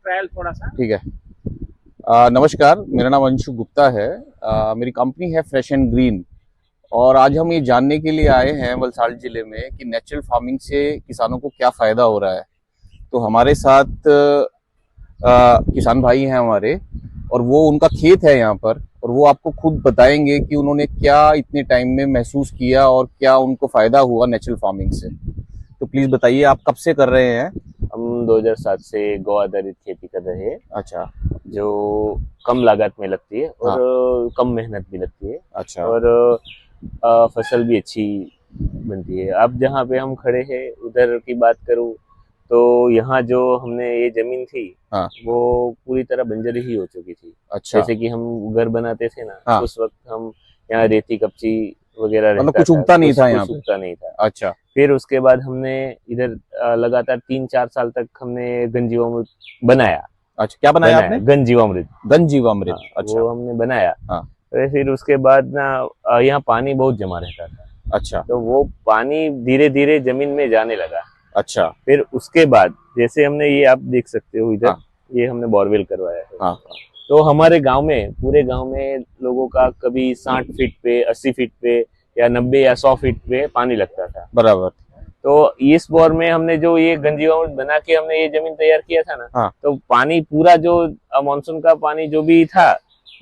Trial थोड़ा सा। ठीक है। नमस्कार, मेरा नाम अंशु गुप्ता है। मेरी कंपनी है फ्रेश एंड ग्रीन, और आज हम ये जानने के लिए आए हैं वलसाड़ जिले में कि नेचुरल फार्मिंग से किसानों को क्या फायदा हो रहा है। तो हमारे साथ किसान भाई हैं हमारे, और वो उनका खेत है यहाँ पर, और वो आपको खुद बताएंगे कि उन्होंने क्या इतने टाइम में महसूस किया और क्या उनको फायदा हुआ नेचुरल फार्मिंग से। तो प्लीज बताइए, आप कब से कर रहे हैं? हम 2007 से गौ आधारित खेती कर रहे हैं। अच्छा। जो कम लागत में लगती है और कम मेहनत भी लगती है। अच्छा। और फसल भी अच्छी बनती है। अब जहाँ पे हम खड़े हैं उधर की बात करूँ तो यहाँ जो हमने ये जमीन थी वो पूरी तरह बंजर ही हो चुकी थी। अच्छा। जैसे कि हम घर बनाते थे ना, उस वक्त हम यहाँ रेती कपची वगैरह मतलब कुछ उगता नहीं था यहाँ पे? उगता नहीं था। अच्छा। फिर उसके बाद हमने इधर लगातार 3-4 साल तक हमने गंजीवामृत बनाया। अच्छा, क्या बनाया आपने? गंजीवामृत। गंजीवामृत। हाँ, अच्छा, वो हमने बनाया। हाँ। फिर उसके बाद ना यहाँ पानी बहुत जमा रहता था। अच्छा। तो वो पानी धीरे धीरे जमीन में जाने लगा। अच्छा। फिर उसके बाद जैसे हमने ये आप देख सकते हो इधर, हाँ। ये हमने बोरवेल करवाया है। हाँ। तो हमारे गांव में, पूरे गांव में लोगों का कभी 60 फीट पे, 80 फीट पे या 90 या 100 फीट पे पानी लगता था। बराबर। तो इस बोर में हमने जो ये गंजीवामृत बना के हमने ये जमीन तैयार किया था ना, हाँ। तो पानी पूरा जो मानसून का पानी जो भी था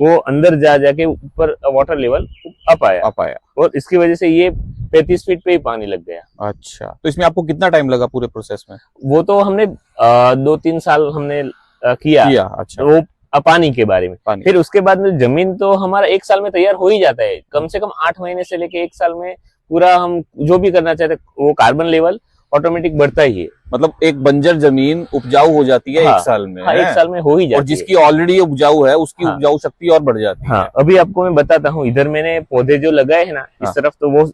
वो अंदर जाके ऊपर वाटर लेवल अप आया, और इसकी वजह से ये 35 फीट पे ही पानी लग गया। अच्छा, तो इसमें आपको कितना टाइम लगा पूरे प्रोसेस में? वो तो हमने 2-3 साल हमने किया। अच्छा। वो पानी के बारे में। फिर उसके बाद में जमीन तो हमारा 1 साल में तैयार हो ही जाता है। कम से कम 8 महीने से लेके 1 साल में पूरा हम जो भी करना चाहते वो कार्बन लेवल ऑटोमेटिक बढ़ता ही है। मतलब एक बंजर जमीन उपजाऊ हो जाती है 1 साल में। हाँ, 1 साल में हो ही जाती है। और जिसकी ऑलरेडी उपजाऊ है उसकी उपजाऊ शक्ति और बढ़ जाती है। अभी आपको मैं बताता हूँ, इधर मैंने पौधे जो लगाए हैं ना, इस तरफ तो वो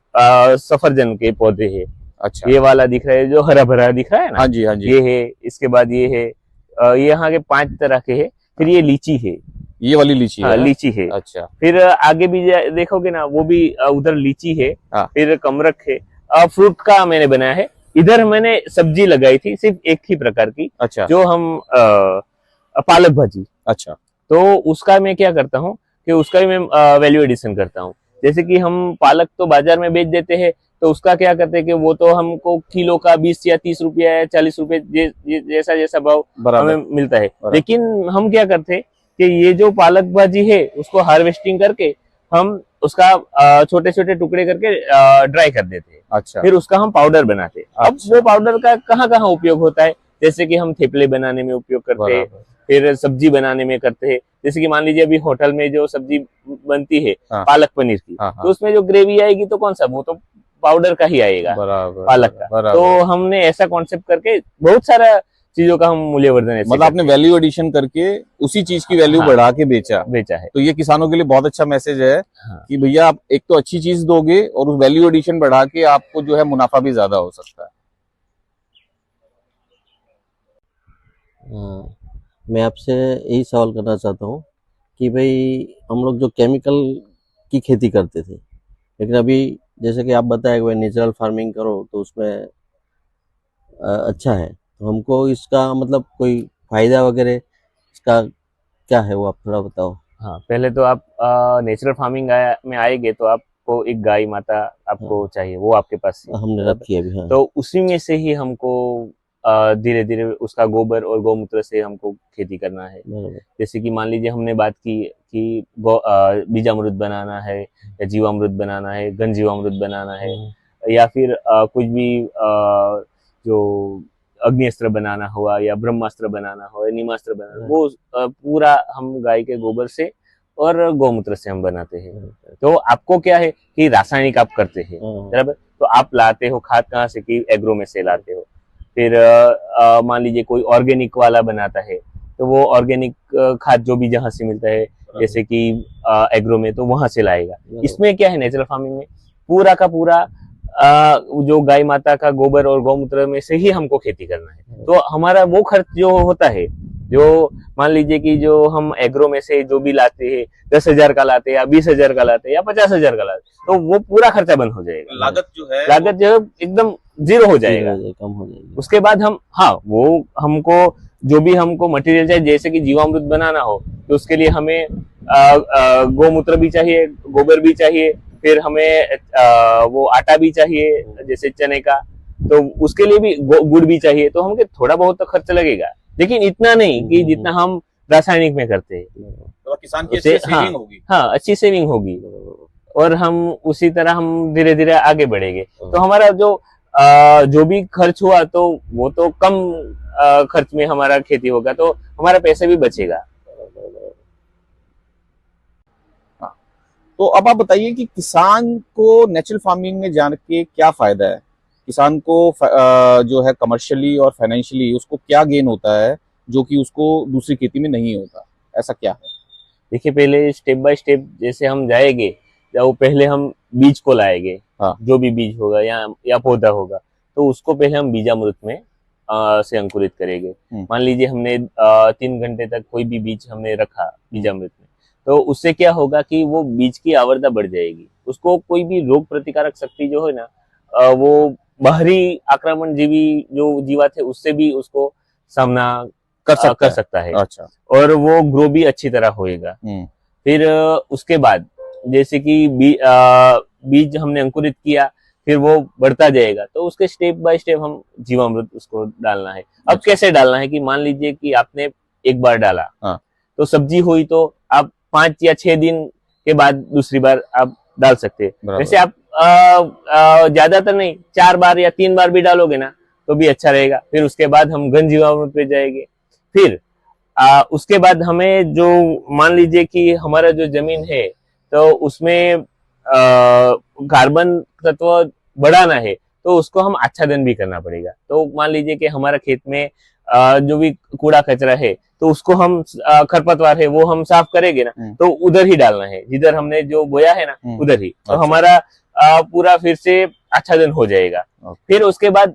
सफरजन के पौधे है। अच्छा। ये वाला दिख रहा है जो हरा भरा दिख रहा है ना। हाँ जी, हाँ जी। ये है, इसके बाद ये है, ये यहाँ के 5 तरह के है। फिर ये लीची है, ये वाली लीची है। लीची है। अच्छा। फिर आगे भी देखोगे ना, वो भी उधर लीची है। फिर कमरक है। फ्रूट का मैंने बनाया है। इधर मैंने सब्जी लगाई थी सिर्फ एक ही प्रकार की। अच्छा। जो हम पालक भाजी। अच्छा। तो उसका मैं क्या करता हूँ कि उसका भी मैं वैल्यू एडिशन करता हूँ। जैसे कि हम पालक तो बाजार में बेच देते हैं, तो उसका क्या करते हैं कि वो तो हमको किलो का 20 या 30 रुपया या 40 रुपए जैसा जैसा भाव हमें मिलता है। लेकिन हम क्या करते हैं कि ये जो पालक भाजी है उसको हार्वेस्टिंग करके हम उसका छोटे छोटे टुकड़े करके ड्राई कर देते हैं। अच्छा। फिर उसका हम पाउडर बनाते हैं। अब वो पाउडर का कहाँ कहाँ उपयोग होता है, जैसे कि हम थेपले बनाने में उपयोग करते हैं, फिर सब्जी बनाने में करते हैं। जैसे कि मान लीजिए अभी होटल में जो सब्जी बनती है पालक पनीर की, तो उसमें जो ग्रेवी आएगी तो कौन सा, वो तो पाउडर का ही आएगा, पालक का। तो हमने ऐसा कॉन्सेप्ट करके बहुत सारा चीजों का हम मूल्यवर्धन, मतलब आपने वैल्यू एडिशन करके उसी चीज की वैल्यू बढ़ा के बेचा है। तो ये किसानों के लिए बहुत अच्छा मैसेज है कि भैया आप एक तो अच्छी चीज दोगे और उस वैल्यू एडिशन बढ़ा के आपको जो है मुनाफा भी ज्यादा हो सकता है। मैं आपसे यही सवाल करना चाहता हूँ कि भाई हम लोग जो केमिकल की खेती करते थे, लेकिन अभी जैसे कि आप बताए कि भाई नेचुरल फार्मिंग करो तो उसमें अच्छा है, तो हमको इसका मतलब कोई फायदा वगैरह इसका क्या है वो आप थोड़ा बताओ। हाँ, पहले तो आप नेचुरल फार्मिंग में आएंगे तो आपको एक गाय माता आपको चाहिए, वो आपके पास हमने रखी है अभी। तो उसी में से ही हमको धीरे धीरे उसका गोबर और गौमूत्र से हमको खेती करना है। जैसे कि मान लीजिए हमने बात की कि बीजामृत बनाना है या जीवामृत बनाना है, गंजीवामृत बनाना है, या फिर कुछ भी जो अग्निअस्त्र बनाना हुआ या ब्रह्मास्त्र बनाना हो या नीमास्त्र बनाना, वो पूरा हम गाय के गोबर से और गौमूत्र से हम बनाते हैं। तो आपको क्या है कि रासायनिक आप करते हैं, बराबर, तो आप लाते हो खाद कहाँ से, कि एग्रो में से लाते हो। फिर मान लीजिए कोई ऑर्गेनिक वाला बनाता है, तो वो ऑर्गेनिक खाद जो भी जहाँ से मिलता है, जैसे कि एग्रो में, तो वहां से लाएगा। इसमें क्या है, नेचुरल फार्मिंग में पूरा का पूरा जो गाय माता का गोबर और गौमूत्र में से ही हमको खेती करना है। तो हमारा वो खर्च जो होता है, जो मान लीजिए कि जो हम एग्रो में से जो भी लाते हैं, 10,000 का लाते हैं या 20,000 का लाते हैं या 50,000 का लाते हैं, तो वो पूरा खर्चा बंद हो जाएगा। लागत जो है एकदम जीरो हो जाएगा, कम हो जाएगी। उसके बाद हम वो हमको जो भी हमको मटेरियल चाहिए, जैसे कि जीवामृत बनाना हो तो उसके लिए हमें गौमूत्र भी चाहिए, गोबर भी चाहिए, फिर हमें वो आटा भी चाहिए जैसे चने का, तो उसके लिए भी गुड़ भी चाहिए। तो हमें थोड़ा बहुत तो खर्च लगेगा, लेकिन इतना नहीं कि जितना हम रासायनिक में करते हैं। तो किसान की उससे अच्छी सेविंग होगी। हाँ, अच्छी सेविंग होगी और हम उसी तरह हम धीरे धीरे आगे बढ़ेंगे। तो हमारा जो भी खर्च हुआ तो वो तो कम खर्च में हमारा खेती होगा, तो हमारा पैसे भी बचेगा। तो अब आप बताइए कि किसान को नेचुरल फार्मिंग में जान के क्या फायदा है? किसान को जो है कमर्शियली और फाइनेंशियली उसको क्या गेन होता है जो कि उसको दूसरी खेती में नहीं होता? ऐसा क्या है? देखिए, पहले स्टेप बाय स्टेप जैसे हम जाएंगे, जब पहले हम बीज को लाएंगे, हाँ। जो भी बीज होगा या पौधा होगा, तो उसको पहले हम बीजामृत में से अंकुरित करेंगे। मान लीजिए हमने 3 घंटे तक कोई भी बीज हमने रखा बीजामृत में, तो उससे क्या होगा कि वो बीज की आवर्धता बढ़ जाएगी, उसको कोई भी रोग प्रतिकारक शक्ति जो है ना, वो बाहरी आक्रमण जीवी जो जीवात है उससे भी उसको सामना कर सकता है। अच्छा। और वो ग्रो भी अच्छी तरह होएगा। फिर उसके बाद जैसे कि बीज हमने अंकुरित किया, फिर वो बढ़ता जाएगा, तो उसके स्टेप बाय स्टेप हम जीवामृत उसको डालना है। अब अच्छा। कैसे डालना है कि मान लीजिए कि आपने एक बार डाला, हाँ। तो सब्जी हुई तो आप 5 या 6 दिन के बाद दूसरी बार आप डाल सकते हैं। वैसे आप ज्यादातर नहीं, 4 बार या 3 बार भी डालोगे ना तो भी अच्छा रहेगा। फिर उसके बाद हम घन जीवामृत पे जाएंगे। फिर उसके बाद हमें जो मान लीजिए कि हमारा जो जमीन है तो उसमें कार्बन तत्व बढ़ाना है, तो उसको हम आच्छादन भी करना पड़ेगा। तो मान लीजिए कि हमारा खेत में जो भी कूड़ा कचरा है तो उसको हम खरपतवार है वो हम साफ करेंगे ना, तो उधर ही डालना है जिधर हमने जो बोया है ना, उधर ही। तो अच्छा। हमारा पूरा फिर से आच्छादन हो जाएगा। फिर उसके बाद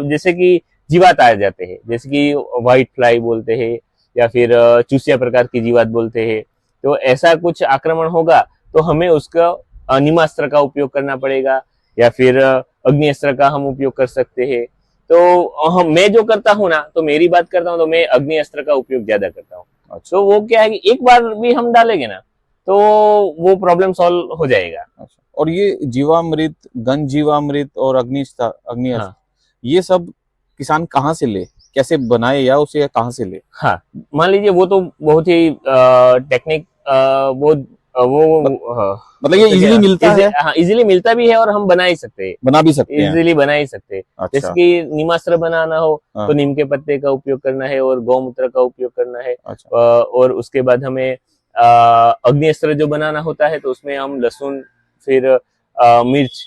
जैसे कि जीवात आ जाते हैं, जैसे कि व्हाइट फ्लाई बोलते हैं या फिर चूसिया प्रकार की जीवात बोलते हैं, तो ऐसा कुछ आक्रमण होगा तो हमें उसका नीमास्त्र का उपयोग करना पड़ेगा या फिर अग्नि अस्त्र का हम उपयोग कर सकते हैं। तो मैं जो करता हूँ ना, तो मेरी बात करता हूँ तो मैं अग्नि अस्त्र का उपयोग ज्यादा करता हूँ। अच्छा। तो वो क्या है कि एक बार भी हम डालेंगे ना तो वो प्रॉब्लम सॉल्व हो जाएगा। अच्छा। और ये जीवामृत, घन जीवामृत और अग्नि अस्त्र, हाँ। ये सब किसान कहाँ से ले, कैसे बनाए या उसे कहाँ से ले? हाँ, मान लीजिए वो तो बहुत ही टेक्निक मतलब ये इजीली मिलता है? हाँ, इजीली मिलता भी है और हम बना ही सकते हैं, बना भी सकते हैं? इजीली बना ही सकते हैं। अच्छा। जैसे कि नीमास्त्र बनाना हो हाँ। तो नीम के पत्ते का उपयोग करना है और गौमूत्र का उपयोग करना है। अच्छा। और उसके बाद हमें अग्नि अस्त्र जो बनाना होता है तो उसमें हम लहसुन, फिर मिर्च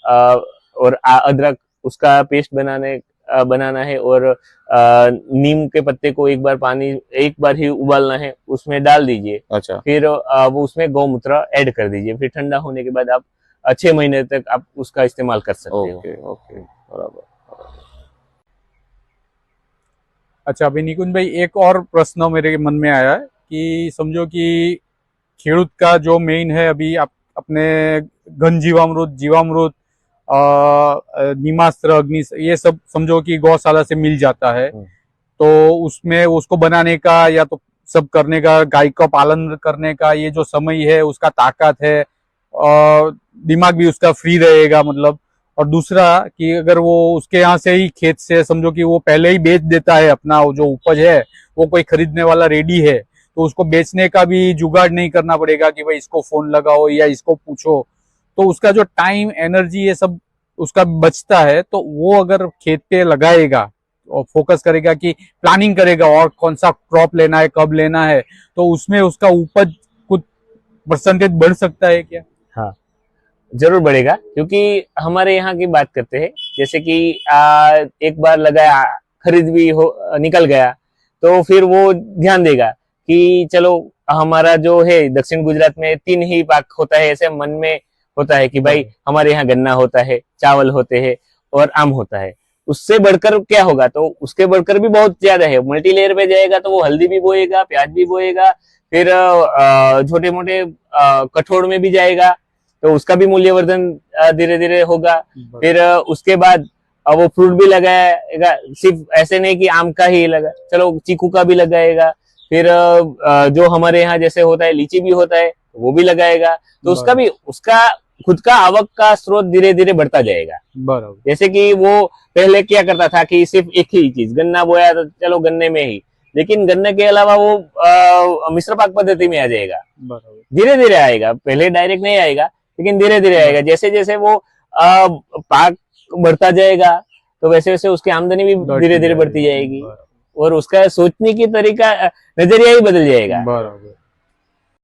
और अदरक उसका पेस्ट बनाना है और नीम के पत्ते को एक बार ही उबालना है, उसमें डाल दीजिए। अच्छा। फिर वो उसमें गौमूत्र ऐड कर दीजिए। फिर ठंडा होने के बाद आप 6 महीने तक आप उसका इस्तेमाल कर सकते हो। ओके ओके, बराबर। अच्छा, अभी निकुंज भाई एक और प्रश्न मेरे मन में आया है कि समझो कि खेडूत का जो मेन है अभी आप अपने घन जीवामृत नीमास्त्र, अग्नि, ये सब समझो कि गौशाला से मिल जाता है, तो उसमें उसको बनाने का या तो सब करने का, गाय का पालन करने का ये जो समय है उसका ताकत है और दिमाग भी उसका फ्री रहेगा मतलब। और दूसरा कि अगर वो उसके यहाँ से ही खेत से समझो कि वो पहले ही बेच देता है अपना वो जो उपज है, वो कोई खरीदने वाला रेडी है, तो उसको बेचने का भी जुगाड़ नहीं करना पड़ेगा कि भाई इसको फोन लगाओ या इसको पूछो। तो उसका जो टाइम, एनर्जी, ये सब उसका बचता है, तो वो अगर खेत पे लगाएगा और फोकस करेगा कि प्लानिंग करेगा और कौन सा क्रॉप लेना है, कब लेना है, तो उसमें उसका उपज कुछ परसेंटेज बढ़ सकता है क्या? हाँ, जरूर बढ़ेगा, क्योंकि हमारे यहाँ की बात करते हैं, जैसे कि एक बार लगाया, खरीद भी निकल गया, तो फिर वो ध्यान देगा कि चलो हमारा जो है दक्षिण गुजरात में 3 ही पाक होता है, ऐसे मन में होता है कि भाई हमारे यहाँ गन्ना होता है, चावल होते हैं और आम होता है। उससे बढ़कर क्या होगा, तो उसके बढ़कर भी बहुत ज्यादा है। मल्टी लेयर पे जाएगा तो वो हल्दी भी बोएगा, प्याज भी बोएगा, फिर छोटे मोटे कठोर में भी जाएगा, तो उसका भी मूल्यवर्धन धीरे धीरे होगा। फिर उसके बाद अब वो फ्रूट भी लगाएगा, सिर्फ ऐसे नहीं कि आम का ही लगा, चलो चीकू का भी लगाएगा, फिर जो हमारे यहाँ जैसे होता है लीची भी होता है वो भी लगाएगा, तो उसका भी उसका खुद का आवक का स्रोत धीरे धीरे बढ़ता जाएगा। बराबर। जैसे कि वो पहले क्या करता था कि सिर्फ एक ही चीज गन्ना बोया तो चलो गन्ने में ही, लेकिन गन्ने के अलावा वो मिश्र पाक पद्धति में आ जाएगा, बराबर। धीरे धीरे आएगा, पहले डायरेक्ट नहीं आएगा लेकिन धीरे धीरे आएगा। जैसे जैसे वो पाक बढ़ता जाएगा तो वैसे वैसे उसकी आमदनी भी धीरे धीरे बढ़ती जाएगी बराबर। और उसका सोचने की तरीका नजरिया ही बदल जाएगा। बराबर।